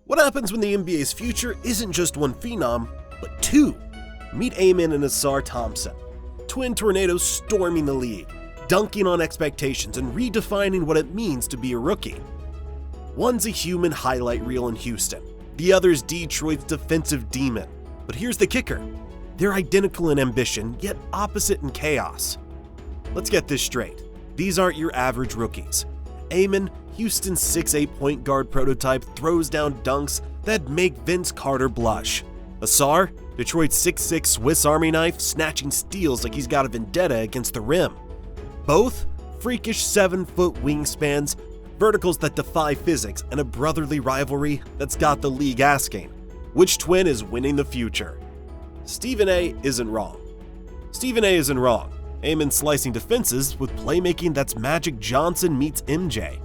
What happens when the NBA's future isn't just one phenom, but two? Meet Eamon and Ausar Thompson, twin tornadoes storming the league, dunking on expectations and redefining what it means to be a rookie. One's a human highlight reel in Houston, the other's Detroit's defensive demon. But here's the kicker. They're identical in ambition, yet opposite in chaos. Let's get this straight. These aren't your average rookies. Eamon, Houston's 6'8" point guard prototype, throws down dunks that make Vince Carter blush. Ausar, Detroit's 6'6" Swiss Army knife, snatching steals like he's got a vendetta against the rim. Both freakish 7-foot wingspans, verticals that defy physics, and a brotherly rivalry that's got the league asking, which twin is winning the future? Stephen A isn't wrong. Eamon slicing defenses with playmaking that's Magic Johnson meets MJ.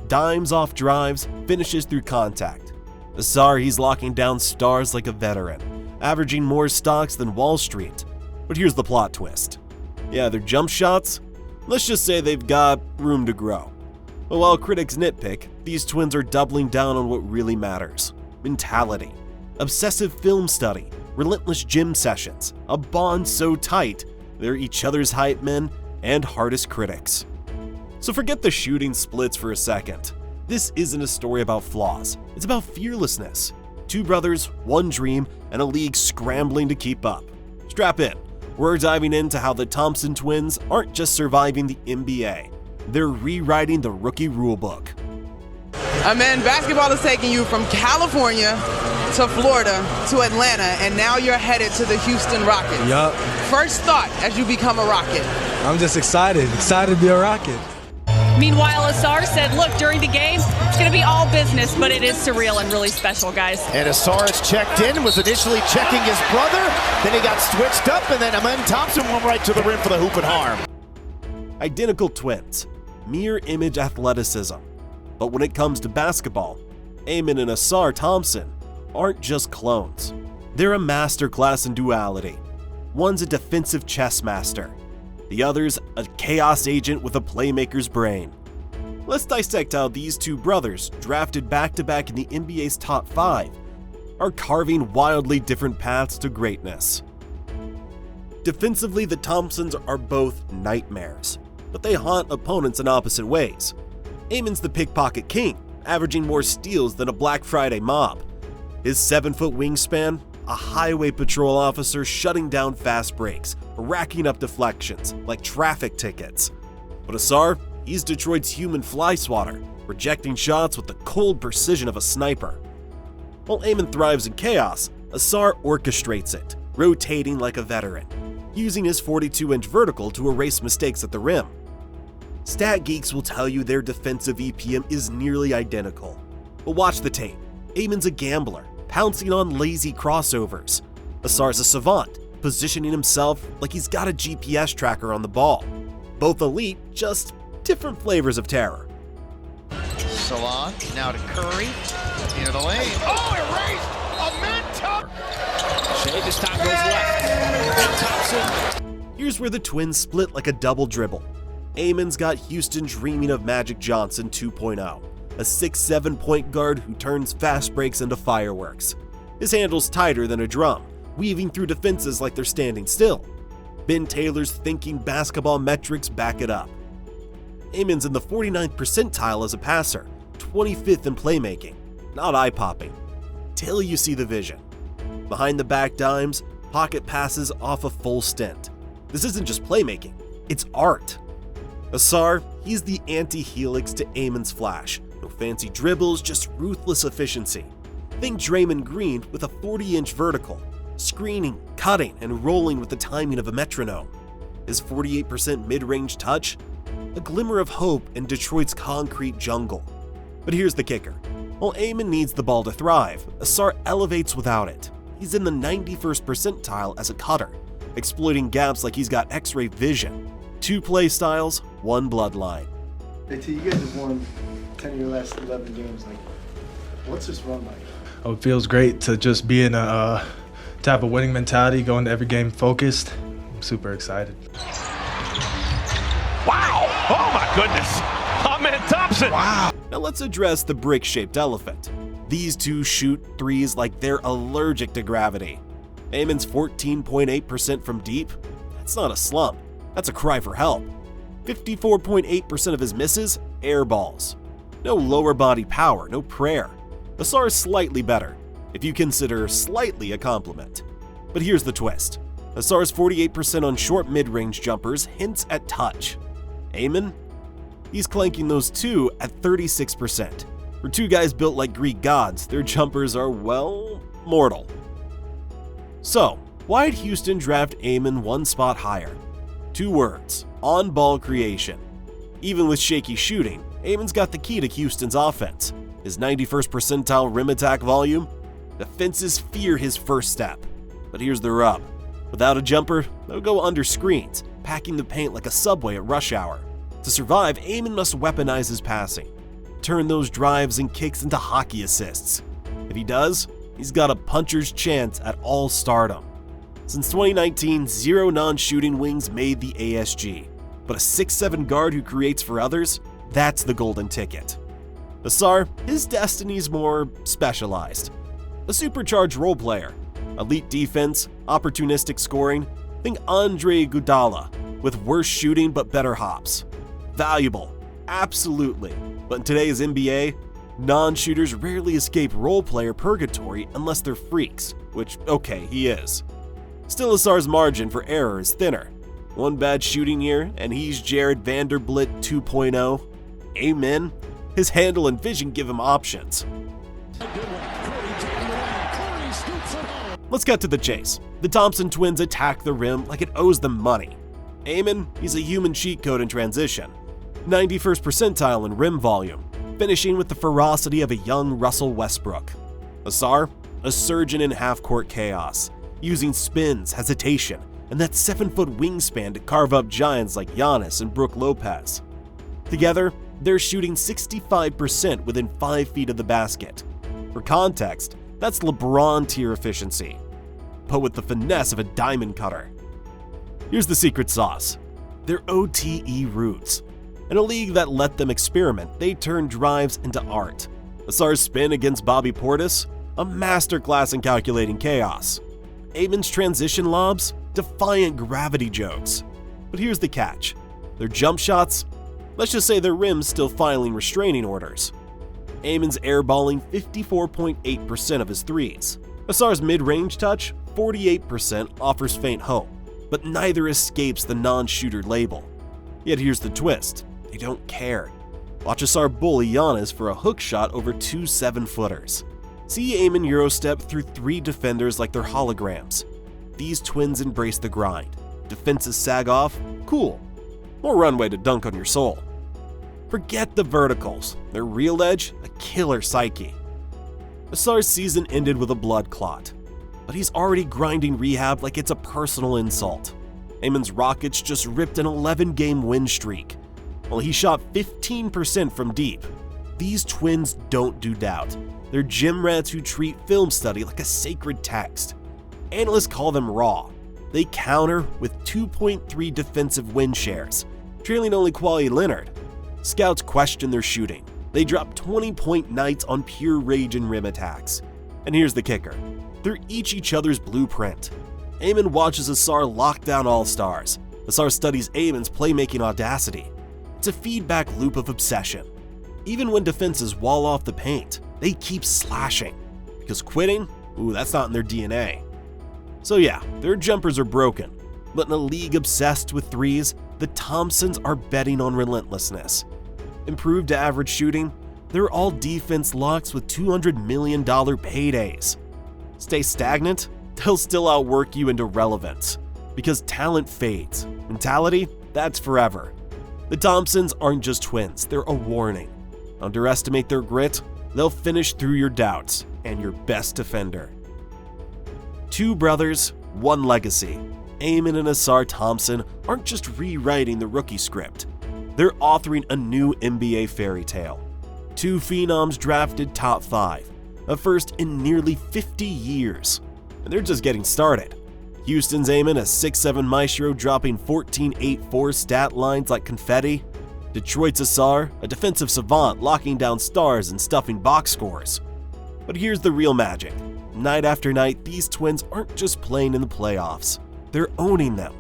Dimes off drives, finishes through contact. Ausar, he's locking down stars like a veteran, averaging more stocks than Wall Street. But here's the plot twist. Yeah, their jump shots? Let's just say they've got room to grow. But while critics nitpick, these twins are doubling down on what really matters. Mentality. Obsessive film study. Relentless gym sessions. A bond so tight, they're each other's hype men and hardest critics. So forget the shooting splits for a second. This isn't a story about flaws. It's about fearlessness. Two brothers, one dream, and a league scrambling to keep up. Strap in. We're diving into how the Thompson Twins aren't just surviving the NBA. They're rewriting the rookie rulebook. Man, basketball is taking you from California to Florida to Atlanta, and now you're headed to the Houston Rockets. Yup. First thought as you become a Rocket? I'm just excited to be a Rocket. Meanwhile, Ausar said, look, during the game, it's going to be all business, but it is surreal and really special, guys. And Ausar is checked in, was initially checking his brother, then he got switched up, and then Thompson went right to the rim for the hoop and harm. Identical twins, mirror image athleticism. But when it comes to basketball, Eamon and Ausar Thompson aren't just clones. They're a masterclass in duality. One's a defensive chess master. The other's a chaos agent with a playmaker's brain. Let's dissect how these two brothers, drafted back-to-back in the NBA's top 5, are carving wildly different paths to greatness. Defensively, the Thompsons are both nightmares, but they haunt opponents in opposite ways. Eamon's the pickpocket king, averaging more steals than a Black Friday mob. His 7-foot wingspan, a highway patrol officer shutting down fast breaks, racking up deflections like traffic tickets. But Ausar, he's Detroit's human fly swatter, rejecting shots with the cold precision of a sniper. While Eamon thrives in chaos, Ausar orchestrates it, rotating like a veteran, using his 42-inch vertical to erase mistakes at the rim. Stat geeks will tell you their defensive EPM is nearly identical. But watch the tape. Eamon's a gambler, pouncing on lazy crossovers. Ausar's a savant, positioning himself like he's got a GPS tracker on the ball. Both elite, just different flavors of terror. Salon, now to Curry, into the lane. Oh, erased! A mental! Shea, this time goes left. And Thompson. Here's where the Twins split like a double dribble. Eamon's got Houston dreaming of Magic Johnson 2.0, a 6'7" point guard who turns fast breaks into fireworks. His handle's tighter than a drum, weaving through defenses like they're standing still. Ben Taylor's thinking basketball metrics back it up. Eamon's in the 49th percentile as a passer, 25th in playmaking. Not eye-popping, till you see the vision. Behind the back dimes, pocket passes off a full stint. This isn't just playmaking, it's art. Ausar, he's the anti-helix to Eamon's flash. No fancy dribbles, just ruthless efficiency. Think Draymond Green with a 40-inch vertical, screening, cutting, and rolling with the timing of a metronome. His 48% mid-range touch? A glimmer of hope in Detroit's concrete jungle. But here's the kicker. While Eamon needs the ball to thrive, Ausar elevates without it. He's in the 91st percentile as a cutter, exploiting gaps like he's got X-ray vision. 2 play styles, 1 bloodline. AT, you guys have won 10 of your last 11 games. Like, what's this run like? Oh, it feels great to just be in a type of winning mentality, going to every game focused. I'm super excited. Wow! Oh my goodness! Thompson! Wow! Now let's address the brick-shaped elephant. These two shoot threes like they're allergic to gravity. Amon's 14.8% from deep? That's not a slump, that's a cry for help. 54.8% of his misses, air balls. No lower body power, no prayer. Ausar is slightly better, if you consider slightly a compliment. But here's the twist. Ausar's 48% on short mid-range jumpers hints at touch. Amon? He's clanking those too at 36%. For two guys built like Greek gods, their jumpers are, well, mortal. So, why'd Houston draft Amon one spot higher? 2 words: on-ball creation. Even with shaky shooting, Amon's got the key to Houston's offense. His 91st percentile rim attack volume? Defenses fear his first step. But here's the rub. Without a jumper, they'll go under screens, packing the paint like a subway at rush hour. To survive, Amon must weaponize his passing. Turn those drives and kicks into hockey assists. If he does, he's got a puncher's chance at all-stardom. Since 2019, 0 non-shooting wings made the ASG. But a 6'7" guard who creates for others? That's the golden ticket. Ausar, his destiny's more specialized. A supercharged role player. Elite defense, opportunistic scoring. Think Andre Iguodala, with worse shooting but better hops. Valuable, absolutely. But in today's NBA, non-shooters rarely escape role player purgatory unless they're freaks, which, okay, he is. Still, Ausar's margin for error is thinner. One bad shooting year, and he's Jared Vanderbilt 2.0. Amen. His handle and vision give him options. Let's cut to the chase. The Thompson Twins attack the rim like it owes them money. Amon, he's a human cheat code in transition. 91st percentile in rim volume, finishing with the ferocity of a young Russell Westbrook. Ausar, a surgeon in half-court chaos, using spins, hesitation, and that 7-foot wingspan to carve up giants like Giannis and Brook Lopez. Together, they're shooting 65% within 5 feet of the basket. For context, that's LeBron tier efficiency, but with the finesse of a diamond cutter. Here's the secret sauce. Their OTE roots. In a league that let them experiment, they turn drives into art. Ausar's spin against Bobby Portis? A masterclass in calculating chaos. Amon's transition lobs? Defiant gravity jokes. But here's the catch. Their jump shots? Let's just say their rims still filing restraining orders. Amon's airballing 54.8% of his threes. Ausar's mid-range touch, 48%, offers faint hope, but neither escapes the non-shooter label. Yet here's the twist. They don't care. Watch Ausar bully Giannis for a hook shot over 2 7-footers. See Amon Eurostep through 3 defenders like they're holograms. These twins embrace the grind. Defenses sag off? Cool. More runway to dunk on your soul. Forget the verticals. Their real edge? A killer psyche. Ausar's season ended with a blood clot, but he's already grinding rehab like it's a personal insult. Amon's Rockets just ripped an 11-game win streak, while he shot 15% from deep. These twins don't do doubt. They're gym rats who treat film study like a sacred text. Analysts call them raw. They counter with 2.3 defensive win shares, trailing only Kawhi Leonard. Scouts question their shooting. They drop 20-point nights on pure rage and rim attacks. And here's the kicker. They're each other's blueprint. Amon watches Ausar lock down all-stars. Ausar studies Amon's playmaking audacity. It's a feedback loop of obsession. Even when defenses wall off the paint, they keep slashing. Because quitting? Ooh, that's not in their DNA. So yeah, their jumpers are broken. But in a league obsessed with threes, the Thompsons are betting on relentlessness. Improved to average shooting, they're all defense locks with $200 million paydays. Stay stagnant? They'll still outwork you into relevance. Because talent fades. Mentality? That's forever. The Thompsons aren't just twins, they're a warning. Underestimate their grit, they'll finish through your doubts and your best defender. 2 brothers, 1 legacy. Amon and Ausar Thompson aren't just rewriting the rookie script. They're authoring a new NBA fairy tale. 2 phenoms drafted top 5, a first in nearly 50 years. And they're just getting started. Houston's Amon, a 6'7" maestro dropping 14.84 stat lines like confetti. Detroit's Ausar, a defensive savant locking down stars and stuffing box scores. But here's the real magic. Night after night, these twins aren't just playing in the playoffs. They're owning them.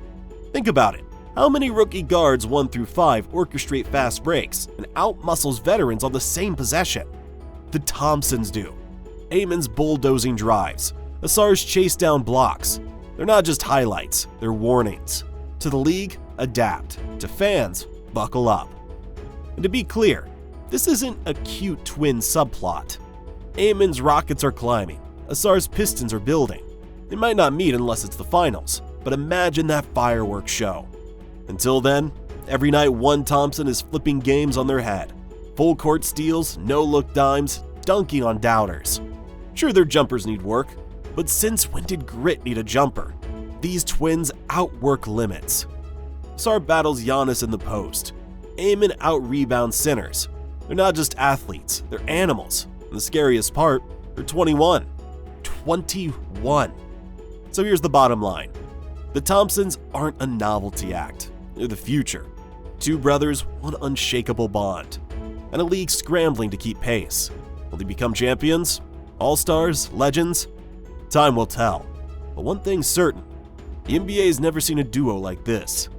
Think about it. How many rookie guards 1 through 5 orchestrate fast breaks and outmuscles veterans on the same possession? The Thompsons do. Amon's bulldozing drives. Ausar's chase down blocks. They're not just highlights, they're warnings. To the league, adapt. To fans, buckle up. And to be clear, this isn't a cute twin subplot. Amon's Rockets are climbing. Ausar's Pistons are building. They might not meet unless it's the finals, but imagine that fireworks show. Until then, every night one Thompson is flipping games on their head. Full court steals, no-look dimes, dunking on doubters. Sure, their jumpers need work, but since when did grit need a jumper? These twins outwork limits. Ausar battles Giannis in the post. Amon out-rebounds sinners. They're not just athletes, they're animals. And the scariest part, they're 21. 21. So here's the bottom line. The Thompsons aren't a novelty act. They're the future. Two brothers, one unshakable bond. And a league scrambling to keep pace. Will they become champions? All-stars? Legends? Time will tell. But one thing's certain. The NBA's never seen a duo like this.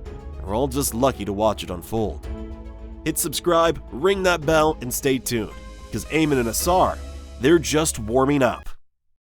We're all just lucky to watch it unfold. Hit subscribe, ring that bell, and stay tuned. Because Amon and Ausar, they're just warming up.